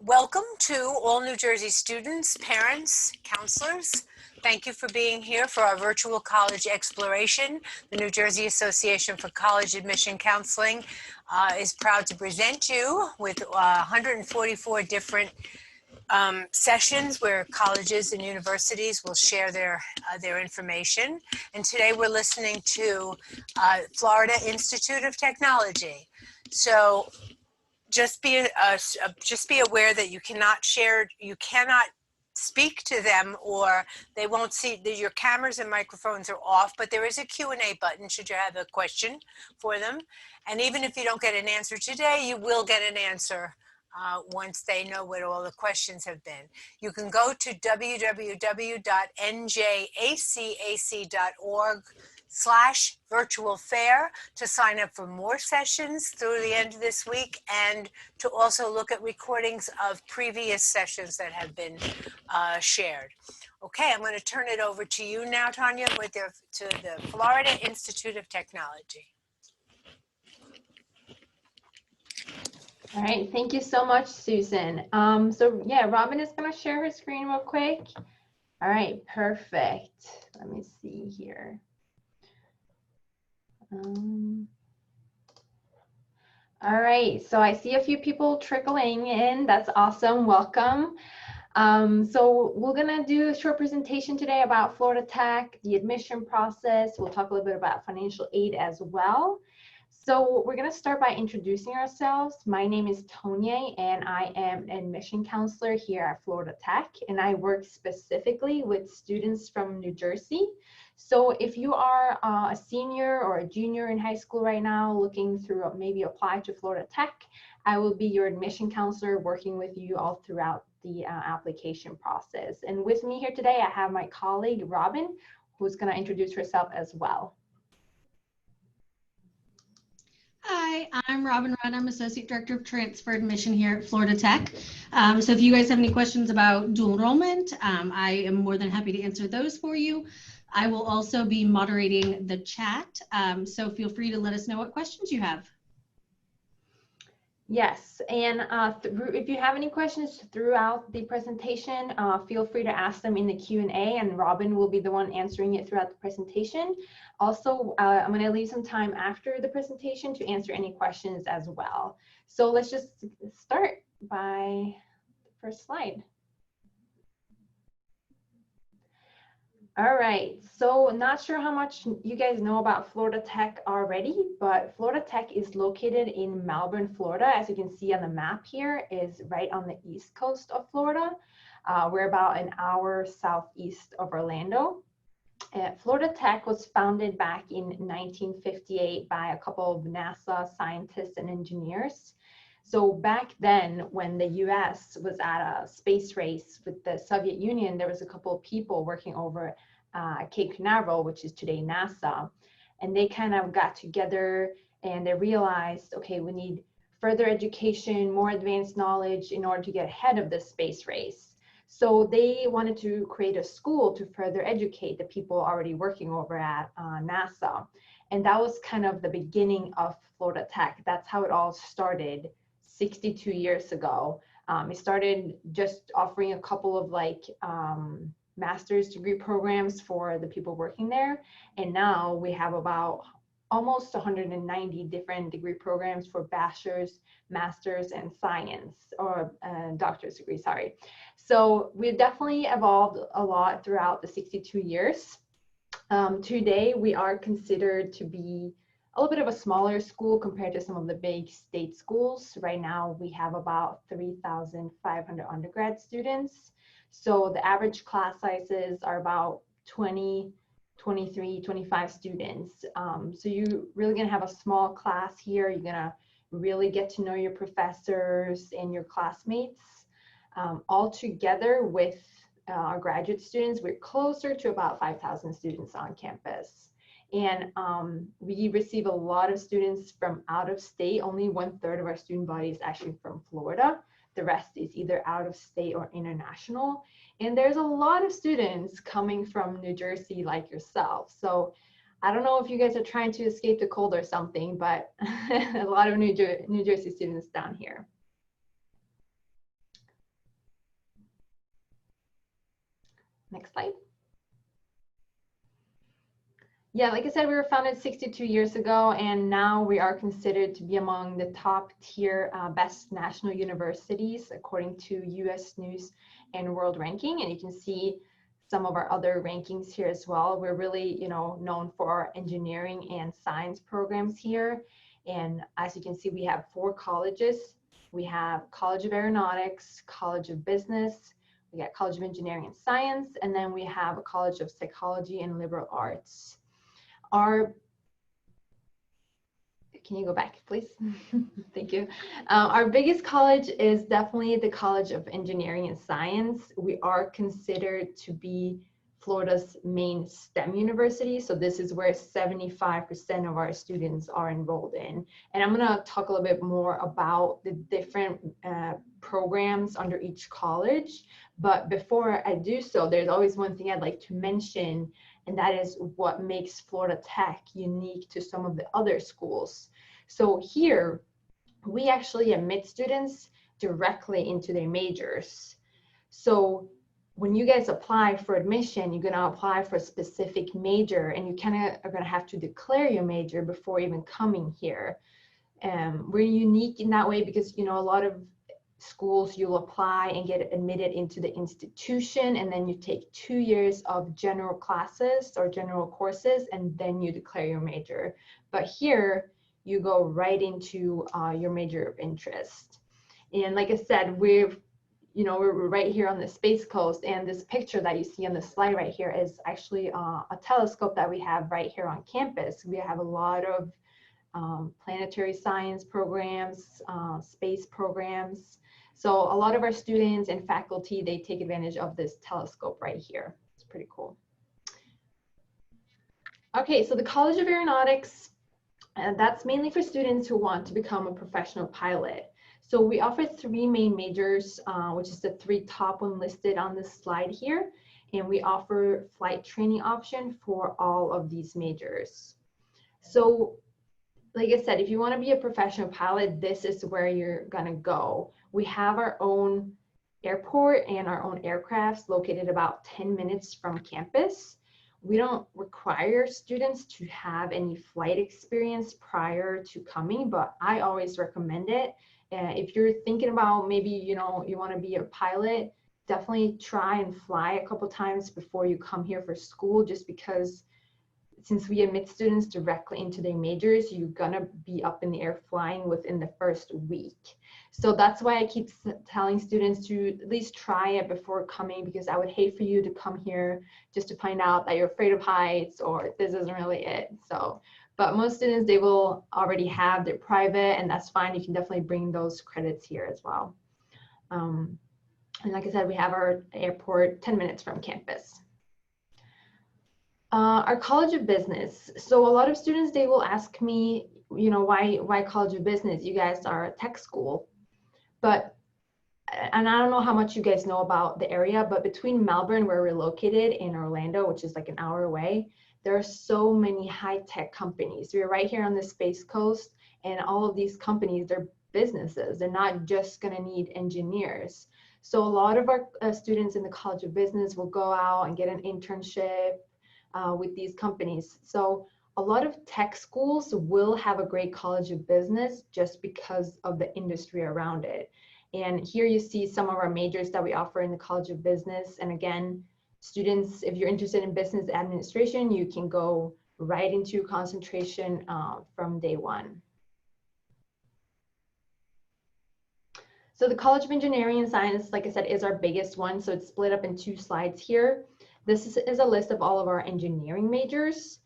Welcome to all New Jersey students, parents, counselors. Thank you for being here for our virtual college exploration. The New Jersey Association for College Admission Counseling is proud to present you with 144 different sessions where colleges and universities will share their information. And today we're listening to Florida Institute of Technology. So just be aware that you cannot speak to them, or they won't see your cameras and microphones are off, but there is a Q&A button should you have a question for them. And even if you don't get an answer today, you will get an answer once they know what all the questions have been. You can go to www.njcac.org/virtual fair to sign up for more sessions through the end of this week, and to also look at recordings of previous sessions that have been shared. Okay, I'm going to turn it over to you now, Tanya, to the Florida Institute of Technology. All right, thank you so much, Susan. So yeah, Robin is going to share her screen real quick. All right, perfect. Let me see here. All right, so I see a few people trickling in. That's awesome. Welcome. So we're gonna do a short presentation today about Florida Tech, the admission process. We'll talk a little bit about financial aid as well. So we're gonna start by introducing ourselves. My name is Tonya, and I am an admission counselor here at Florida Tech, and I work specifically with students from New Jersey. So if you are a senior or a junior in high school right now, looking through maybe apply to Florida Tech, I will be your admission counselor working with you all throughout the application process. And with me here today, I have my colleague, Robin, who's gonna introduce herself as well. Hi, I'm Robin Rudd. I'm Associate Director of Transfer Admission here at Florida Tech. So if you guys have any questions about dual enrollment, I am more than happy to answer those for you. I will also be moderating the chat, so feel free to let us know what questions you have. Yes, and if you have any questions throughout the presentation, feel free to ask them in the Q&A, and Robin will be the one answering it throughout the presentation. Also, I'm going to leave some time after the presentation to answer any questions as well. So let's just start by the first slide. All right, so not sure how much you guys know about Florida Tech already, but Florida Tech is located in Melbourne, Florida. As you can see on the map here, is right on the east coast of Florida. We're about an hour southeast of Orlando. Florida Tech was founded back in 1958 by a couple of NASA scientists and engineers. So back then, when the US was at a space race with the Soviet Union, there was a couple of people working over Cape Canaveral, which is today NASA. And they kind of got together and they realized, okay, we need further education, more advanced knowledge in order to get ahead of the space race. So they wanted to create a school to further educate the people already working over at NASA. And that was kind of the beginning of Florida Tech. That's how it all started 62 years ago. It started just offering a couple of master's degree programs for the people working there. And now we have about almost 190 different degree programs for bachelor's, master's, and science, or doctor's degree, sorry. So we've definitely evolved a lot throughout the 62 years. Today, we are considered to be a little bit of a smaller school compared to some of the big state schools. Right now, we have about 3,500 undergrad students. So the average class sizes are about 20, 23, 25 students. So you're really gonna have a small class here. You're gonna really get to know your professors and your classmates. All together with our graduate students, we're closer to about 5,000 students on campus. And we receive a lot of students from out of state. Only 1/3 of our student body is actually from Florida. The rest is either out of state or international. And there's a lot of students coming from New Jersey like yourself. So I don't know if you guys are trying to escape the cold or something, but a lot of New Jersey students down here. Next slide. Yeah, like I said, we were founded 62 years ago, and now we are considered to be among the top tier best national universities according to US News and World Ranking. And you can see some of our other rankings here as well. We're really, known for our engineering and science programs here. And as you can see, we have 4 colleges. We have College of Aeronautics, College of Business, we got College of Engineering and Science, and then we have a College of Psychology and Liberal Arts. Can you go back, please? Thank you. Our biggest college is definitely the College of Engineering and Science. We are considered to be Florida's main STEM university. So this is where 75% of our students are enrolled in. And I'm gonna talk a little bit more about the different programs under each college. But before I do so, there's always one thing I'd like to mention, and that is what makes Florida Tech unique to some of the other schools. So here, we actually admit students directly into their majors. So when you guys apply for admission, you're gonna apply for a specific major, and you kind of are gonna have to declare your major before even coming here. We're unique in that way because, a lot of schools, you'll apply and get admitted into the institution, and then you take 2 years of general classes or general courses, and then you declare your major. But here, you go right into your major of interest. And like I said, we're right here on the Space Coast, and this picture that you see on the slide right here is actually a telescope that we have right here on campus. We have a lot of planetary science programs, space programs. So a lot of our students and faculty, they take advantage of this telescope right here. It's pretty cool. Okay, so the College of Aeronautics, that's mainly for students who want to become a professional pilot. So we offer 3 main majors, which is the 3 top one listed on this slide here. And we offer flight training option for all of these majors. So like I said, if you want to be a professional pilot, this is where you're gonna go. We have our own airport and our own aircrafts located about 10 minutes from campus. We don't require students to have any flight experience prior to coming, but I always recommend it. If you're thinking about maybe, you want to be a pilot, definitely try and fly a couple times before you come here for school, just because since we admit students directly into their majors, you're gonna be up in the air flying within the first week. So that's why I keep telling students to at least try it before coming, because I would hate for you to come here just to find out that you're afraid of heights or this isn't really it. So, but most students, they will already have their private, and that's fine. You can definitely bring those credits here as well. And like I said, we have our airport 10 minutes from campus. Our College of Business. So a lot of students, they will ask me, why College of Business? You guys are a tech school. And I don't know how much you guys know about the area, but between Melbourne, where we're located, and Orlando, which is like an hour away, there are so many high-tech companies. We're right here on the Space Coast, and all of these companies, they're businesses. They're not just gonna need engineers. So a lot of our students in the College of Business will go out and get an internship with these companies. So a lot of tech schools will have a great College of Business just because of the industry around it. And here you see some of our majors that we offer in the College of Business. And again, students, if you're interested in business administration, you can go right into concentration from day one. So the College of Engineering and Science, like I said, is our biggest one. So it's split up in 2 slides here. This is a list of all of our engineering majors.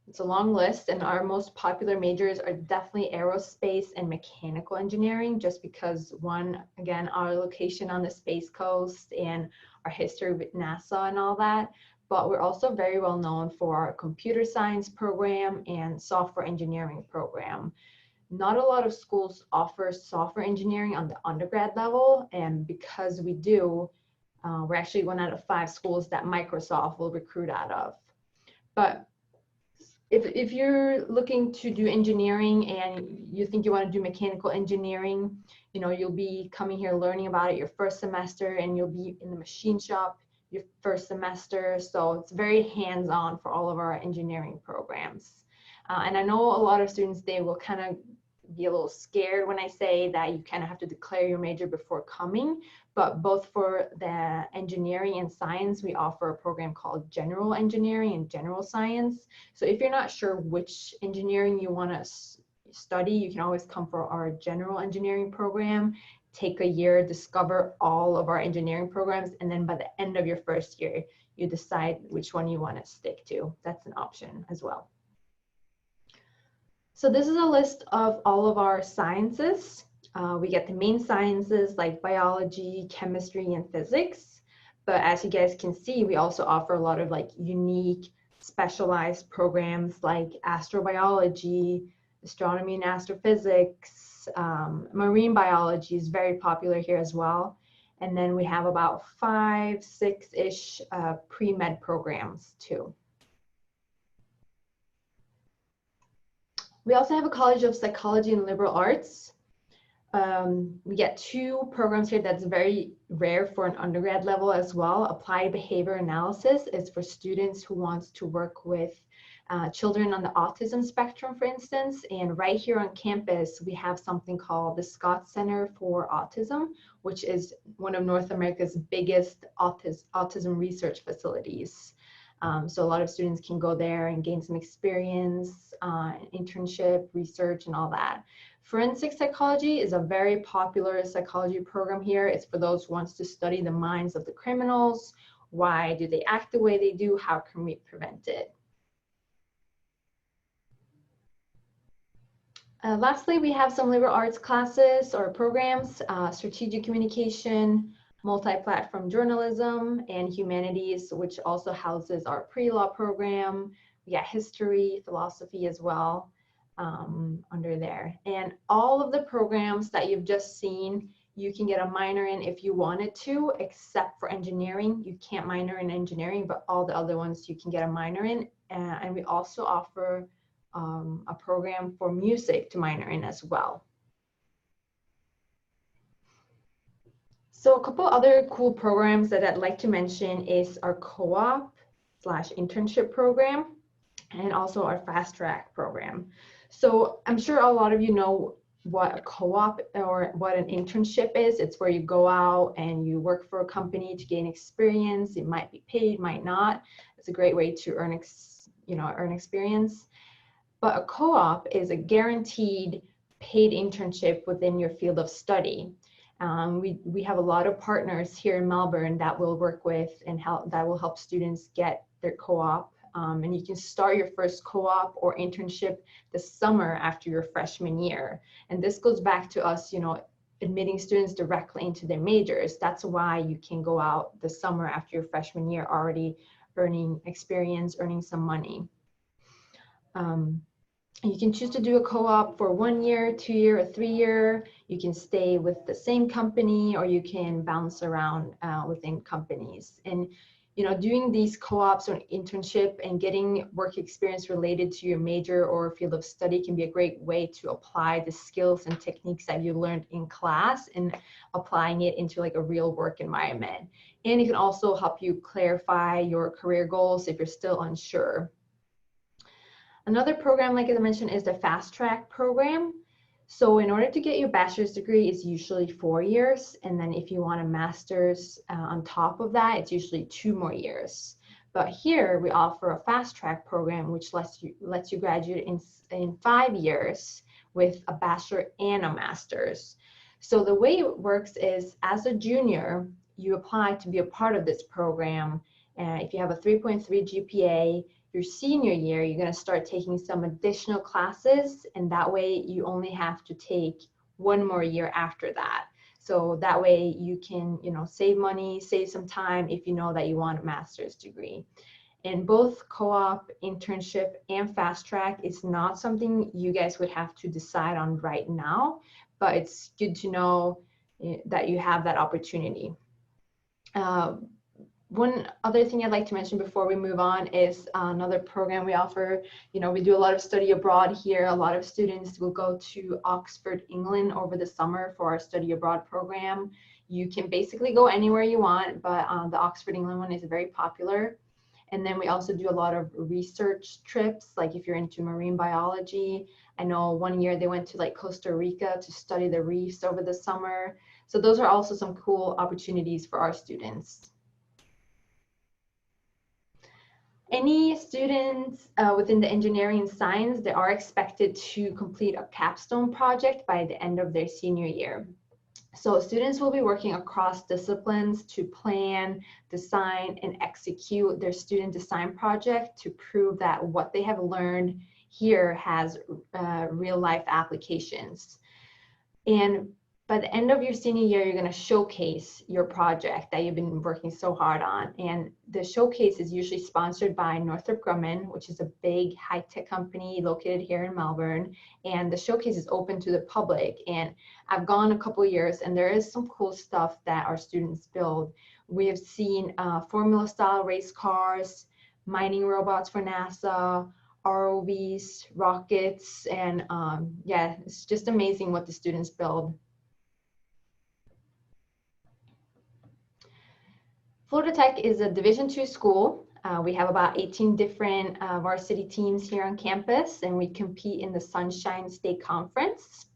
It's a long list, and our most popular majors are definitely aerospace and mechanical engineering, just because one, again, our location on the Space Coast and our history with NASA and all that. But we're also very well known for our computer science program and software engineering program. Not a lot of schools offer software engineering on the undergrad level, and because we do, we're actually 1 out of 5 schools that Microsoft will recruit out of. But if you're looking to do engineering and you think you want to do mechanical engineering, you'll be coming here learning about it your first semester, and you'll be in the machine shop your first semester. So it's very hands-on for all of our engineering programs. And I know a lot of students, they will kind of be a little scared when I say that you kind of have to declare your major before coming, but both for the engineering and science, we offer a program called general engineering and general science. So if you're not sure which engineering you want to study, you can always come for our general engineering program, take a year, discover all of our engineering programs, and then by the end of your first year, you decide which one you want to stick to. That's an option as well. So this is a list of all of our sciences. We get the main sciences like biology, chemistry, and physics. But as you guys can see, we also offer a lot of like unique specialized programs like astrobiology, astronomy and astrophysics, marine biology is very popular here as well. And then we have about 5, 6-ish pre-med programs too. We also have a College of Psychology and Liberal Arts. We get 2 programs here that's very rare for an undergrad level as well. Applied Behavior Analysis is for students who wants to work with children on the autism spectrum, for instance. And right here on campus, we have something called the Scott Center for Autism, which is one of North America's biggest autism research facilities. So a lot of students can go there and gain some experience, internship, research, and all that. Forensic psychology is a very popular psychology program here. It's for those who wants to study the minds of the criminals. Why do they act the way they do? How can we prevent it? Lastly, we have some liberal arts classes or programs, strategic communication, multi-platform journalism, and humanities, which also houses our pre-law program. We got history, philosophy as well under there. And all of the programs that you've just seen, you can get a minor in if you wanted to, except for engineering. You can't minor in engineering, but all the other ones you can get a minor in. And we also offer a program for music to minor in as well. So a couple other cool programs that I'd like to mention is our co-op / internship program and also our fast track program. So I'm sure a lot of you know what a co-op or what an internship is. It's where you go out and you work for a company to gain experience. It might be paid, might not. It's a great way to earn experience. But a co-op is a guaranteed paid internship within your field of study. We have a lot of partners here in Melbourne that we'll work with and that will help students get their co-op. And you can start your first co-op or internship the summer after your freshman year. And this goes back to us, admitting students directly into their majors. That's why you can go out the summer after your freshman year already earning experience, earning some money. You can choose to do a co-op for 1 year, 2 year, or 3 year. You can stay with the same company, or you can bounce around within companies. And doing these co-ops or internship and getting work experience related to your major or field of study can be a great way to apply the skills and techniques that you learned in class and applying it into like a real work environment. And it can also help you clarify your career goals if you're still unsure. Another program, like I mentioned, is the fast track program. So in order to get your bachelor's degree, it's usually 4 years. And then if you want a master's on top of that, it's usually 2 more years. But here we offer a fast track program, which lets you graduate in 5 years with a bachelor and a master's. So the way it works is, as a junior, you apply to be a part of this program. If you have a 3.3 GPA, your senior year, you're going to start taking some additional classes, and that way you only have to take 1 more year after that. So that way you can, save money, save some time if you know that you want a master's degree. And both co-op, internship, and fast track is not something you guys would have to decide on right now, but it's good to know that you have that opportunity. One other thing I'd like to mention before we move on is another program we offer. We do a lot of study abroad here. A lot of students will go to Oxford, England over the summer for our study abroad program. You can basically go anywhere you want, but the Oxford, England one is very popular. And then we also do a lot of research trips, like if you're into marine biology. I know one year they went to like Costa Rica to study the reefs over the summer. So those are also some cool opportunities for our students. Any students within the engineering and science, they are expected to complete a capstone project by the end of their senior year. So students will be working across disciplines to plan, design, and execute their student design project to prove that what they have learned here has real life applications. And by the end of your senior year, you're going to showcase your project that you've been working so hard on. And the showcase is usually sponsored by Northrop Grumman, which is a big high-tech company located here in Melbourne. And the showcase is open to the public. And I've gone a couple of years, and there is some cool stuff that our students build. We have seen Formula-style race cars, mining robots for NASA, ROVs, rockets, and yeah, it's just amazing what the students build. Florida Tech is a Division II school. We have about 18 different varsity teams here on campus, and we compete in the Sunshine State Conference.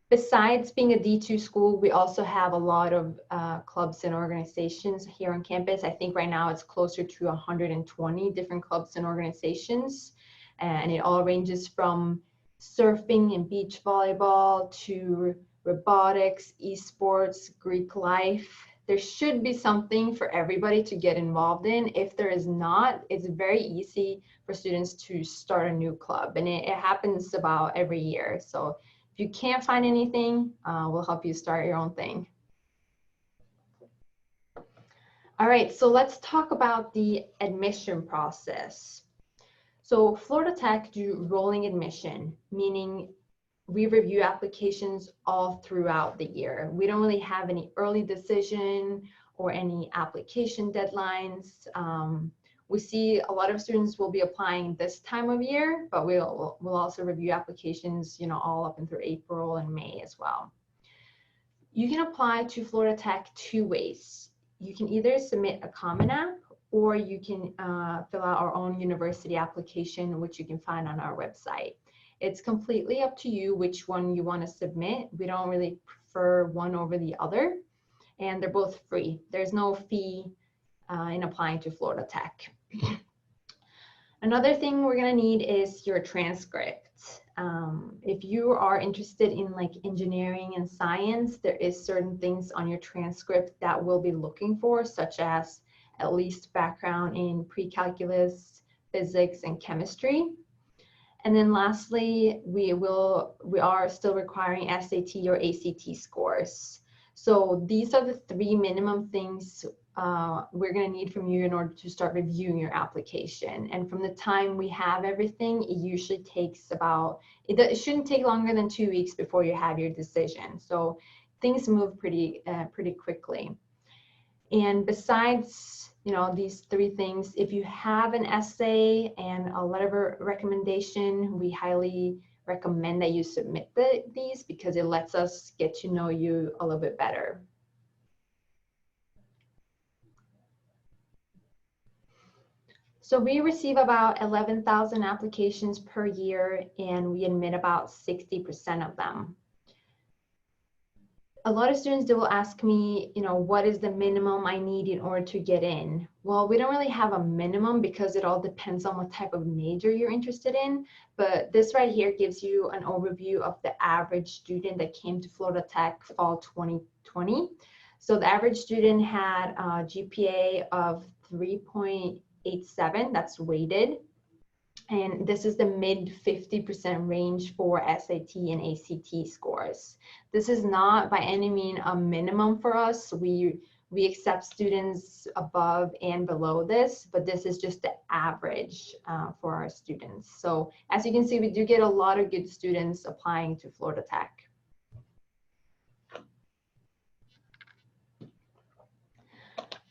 Besides being a D2 school, we also have a lot of clubs and organizations here on campus. I think right now it's closer to 120 different clubs and organizations, and it all ranges from surfing and beach volleyball to robotics, esports, Greek life. There should be something for everybody to get involved in. If there is not, it's very easy for students to start a new club, and it happens about every year. So if you can't find anything, we'll help you start your own thing. All right, so let's talk about the admission process. So Florida Tech do rolling admission, meaning we review applications all throughout the year. We don't really have any early decision or any application deadlines. We see a lot of students will be applying this time of year, but we'll also review applications, all up and through April and May as well. You can apply to Florida Tech two ways. You can either submit a Common App, or you can fill out our own university application, which you can find on our website. It's completely up to you which one you want to submit. We don't really prefer one over the other, and they're both free. There's no fee in applying to Florida Tech. Another thing we're going to need is your transcript. If you are interested in like engineering and science, there is certain things on your transcript that we'll be looking for, such as at least background in pre-calculus, physics, and chemistry. And then lastly, we are still requiring SAT or ACT scores. So these are the three minimum things we're going to need from you in order to start reviewing your application. And from the time we have everything, it usually takes it shouldn't take longer than 2 weeks before you have your decision. So things move pretty quickly. And besides, these three things, if you have an essay and a letter of recommendation, we highly recommend that you submit these because it lets us get to know you a little bit better. So we receive about 11,000 applications per year, and we admit about 60% of them. A lot of students, they will ask me, what is the minimum I need in order to get in? Well, we don't really have a minimum because it all depends on what type of major you're interested in. But this right here gives you an overview of the average student that came to Florida Tech fall 2020. So the average student had a GPA of 3.87, that's weighted. And this is the mid 50% range for SAT and ACT scores. This is not by any means a minimum for us. We accept students above and below this, but this is just the average for our students. So as you can see, we do get a lot of good students applying to Florida Tech.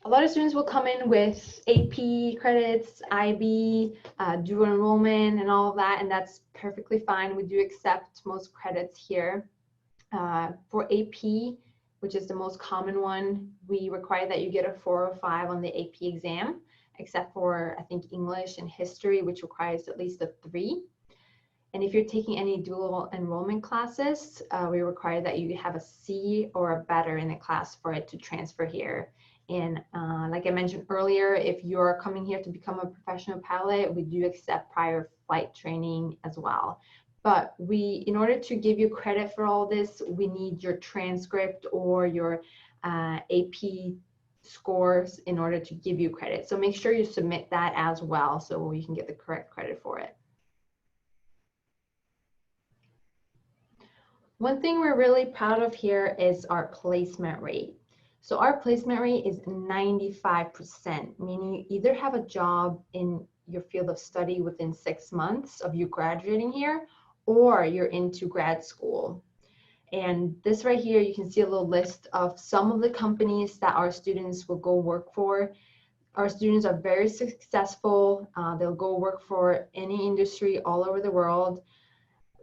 a lot of students will come in with AP credits, IB, dual enrollment, and all of that, and that's perfectly fine. We do accept most credits here. For AP, which is the most common one, we require that you get a 4 or 5 on the AP exam, except for, I think, English and history, which requires at least a 3. And if you're taking any dual enrollment classes, we require that you have a C or a better in the class for it to transfer here. And like I mentioned earlier, if you're coming here to become a professional pilot, we do accept prior flight training as well. But in order to give you credit for all this, we need your transcript or your AP scores in order to give you credit. So make sure you submit that as well so you can get the correct credit for it. One thing we're really proud of here is our placement rate. So our placement rate is 95%, meaning you either have a job in your field of study within 6 months of you graduating here, or you're into grad school. And this right here, you can see a little list of some of the companies that our students will go work for. Our students are very successful. They'll go work for any industry all over the world.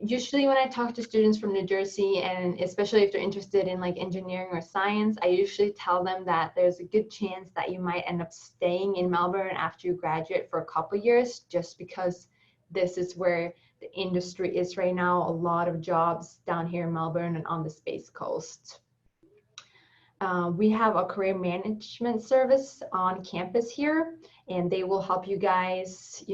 Usually when I talk to students from New Jersey, and especially if they're interested in like engineering or science, I usually tell them that there's a good chance that you might end up staying in Melbourne after you graduate for a couple years, just because this is where the industry is right now. A lot of jobs down here in Melbourne and on the Space Coast. We have a career management service on campus here, and they will help you guys,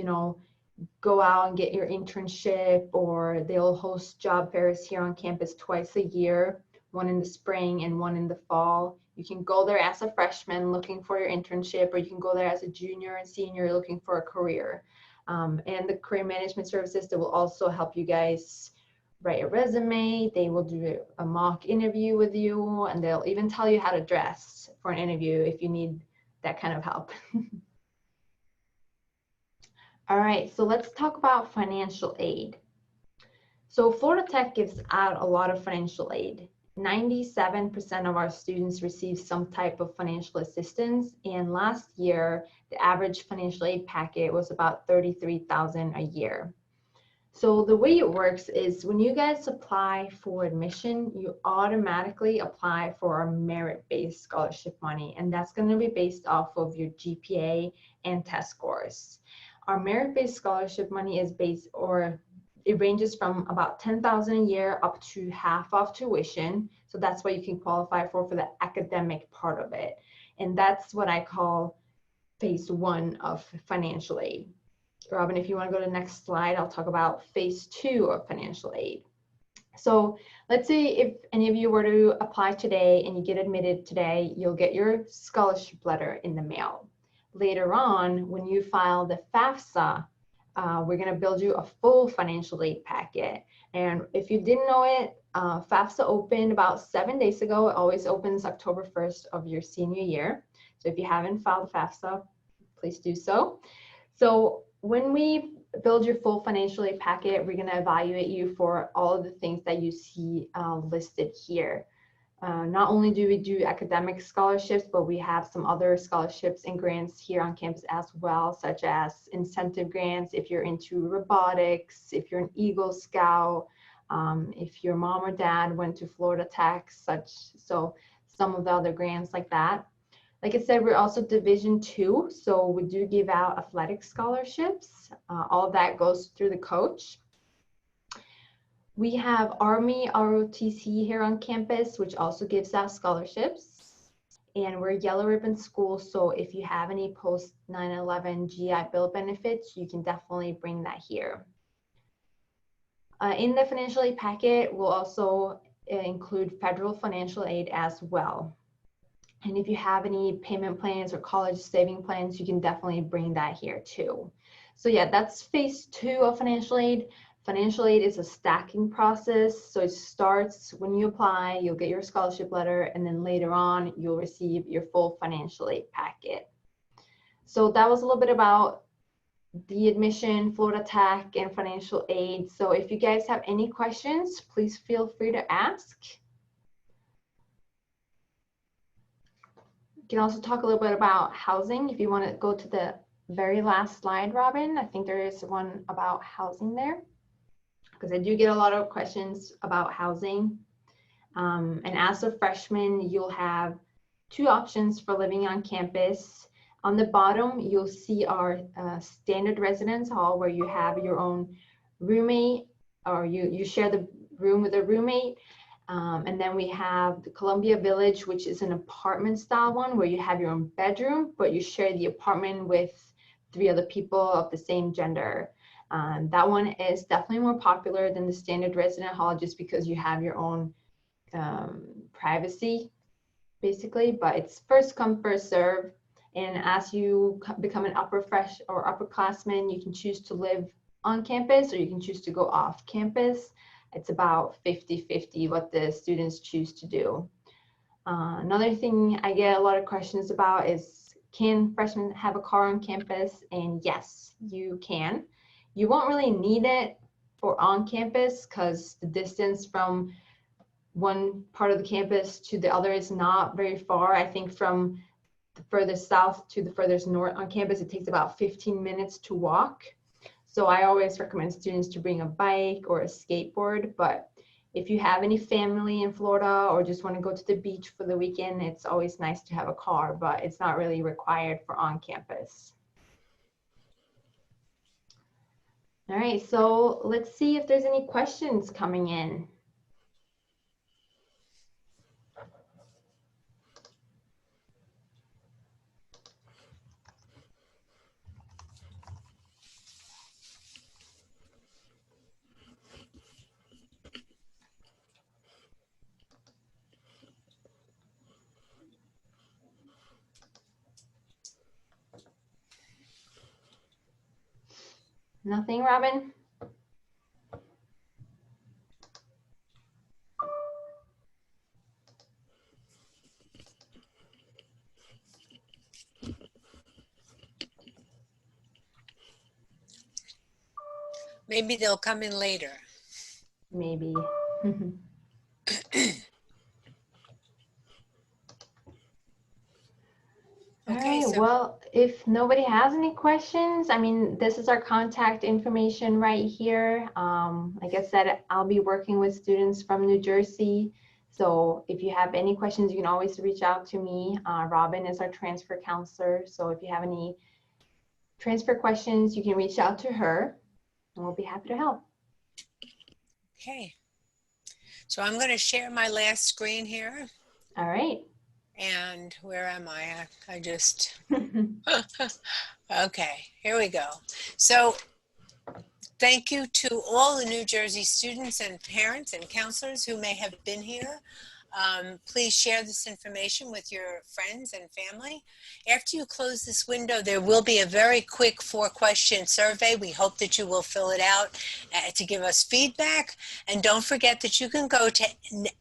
go out and get your internship, or they'll host job fairs here on campus twice a year, one in the spring and one in the fall. You can go there as a freshman looking for your internship, or you can go there as a junior and senior looking for a career. And the career management services, that will also help you guys write a resume. They will do a mock interview with you, and they'll even tell you how to dress for an interview if you need that kind of help. All right, so let's talk about financial aid. So Florida Tech gives out a lot of financial aid. 97% of our students receive some type of financial assistance, and last year, the average financial aid packet was about $33,000 a year. So the way it works is when you guys apply for admission, you automatically apply for our merit-based scholarship money, and that's going to be based off of your GPA and test scores. Our merit-based scholarship money is it ranges from about $10,000 a year up to half of tuition. So that's what you can qualify for the academic part of it. And that's what I call phase 1 of financial aid. Robin, if you want to go to the next slide, I'll talk about phase 2 of financial aid. So let's say if any of you were to apply today and you get admitted today, you'll get your scholarship letter in the mail. Later on, when you file the FAFSA, we're going to build you a full financial aid packet. And if you didn't know it, FAFSA opened about 7 days ago. It always opens October 1st of your senior year. So if you haven't filed FAFSA, please do so. So when we build your full financial aid packet, we're going to evaluate you for all of the things that you see listed here. Not only do we do academic scholarships, but we have some other scholarships and grants here on campus as well, such as incentive grants if you're into robotics, if you're an Eagle Scout, if your mom or dad went to Florida Tech, so some of the other grants like that. Like I said, we're also Division II, so we do give out athletic scholarships. All of that goes through the coach. We have Army ROTC here on campus, which also gives out scholarships. And we're Yellow Ribbon School, so if you have any post 9/11 GI Bill benefits, you can definitely bring that here. In the financial aid packet, we'll also include federal financial aid as well. And if you have any payment plans or college saving plans, you can definitely bring that here too. So yeah, that's phase 2 of financial aid. Financial aid is a stacking process. So it starts when you apply, you'll get your scholarship letter, and then later on, you'll receive your full financial aid packet. So that was a little bit about the admission, Florida Tech, and financial aid. So if you guys have any questions, please feel free to ask. can also talk a little bit about housing. If you want to go to the very last slide, Robin, I think there is one about housing there, because I do get a lot of questions about housing. And as a freshman, you'll have two options for living on campus. On the bottom, you'll see our standard residence hall, where you have your own roommate, or you share the room with a roommate. And then we have the Columbia Village, which is an apartment style one, where you have your own bedroom, but you share the apartment with 3 other people of the same gender. That one is definitely more popular than the standard resident hall, just because you have your own privacy, basically. But it's first come, first serve. And as you become an upperclassman, you can choose to live on campus, or you can choose to go off campus. It's about 50-50 what the students choose to do. Another thing I get a lot of questions about is, can freshmen have a car on campus? And yes, you can. You won't really need it for on campus, because the distance from one part of the campus to the other is not very far. I think from the furthest south to the furthest north on campus, it takes about 15 minutes to walk. So I always recommend students to bring a bike or a skateboard. But if you have any family in Florida, or just want to go to the beach for the weekend, it's always nice to have a car, but it's not really required for on campus. All right, so let's see if there's any questions coming in. Nothing, Robin? Maybe they'll come in later. Maybe. All Okay, right, so well, if nobody has any questions, I mean, this is our contact information right here. Like I said, I'll be working with students from New Jersey. So if you have any questions, you can always reach out to me. Robin is our transfer counselor. So if you have any transfer questions, you can reach out to her, and we'll be happy to help. okay. So I'm going to share my last screen here. All right. And where am I? I just, okay, here we go. So thank you to all the New Jersey students and parents and counselors who may have been here. Please share this information with your friends and family. After you close this window, there will be a very quick 4-question survey. We hope that you will fill it out to give us feedback. And don't forget that you can go to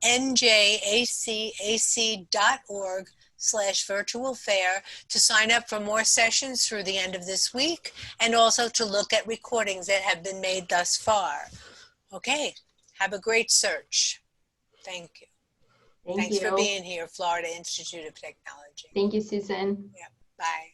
NJACAC.org/virtual fair to sign up for more sessions through the end of this week, and also to look at recordings that have been made thus far. Okay, have a great search. Thank you. Thanks for being here, Florida Institute of Technology. Thank you, Susan. Yep, bye.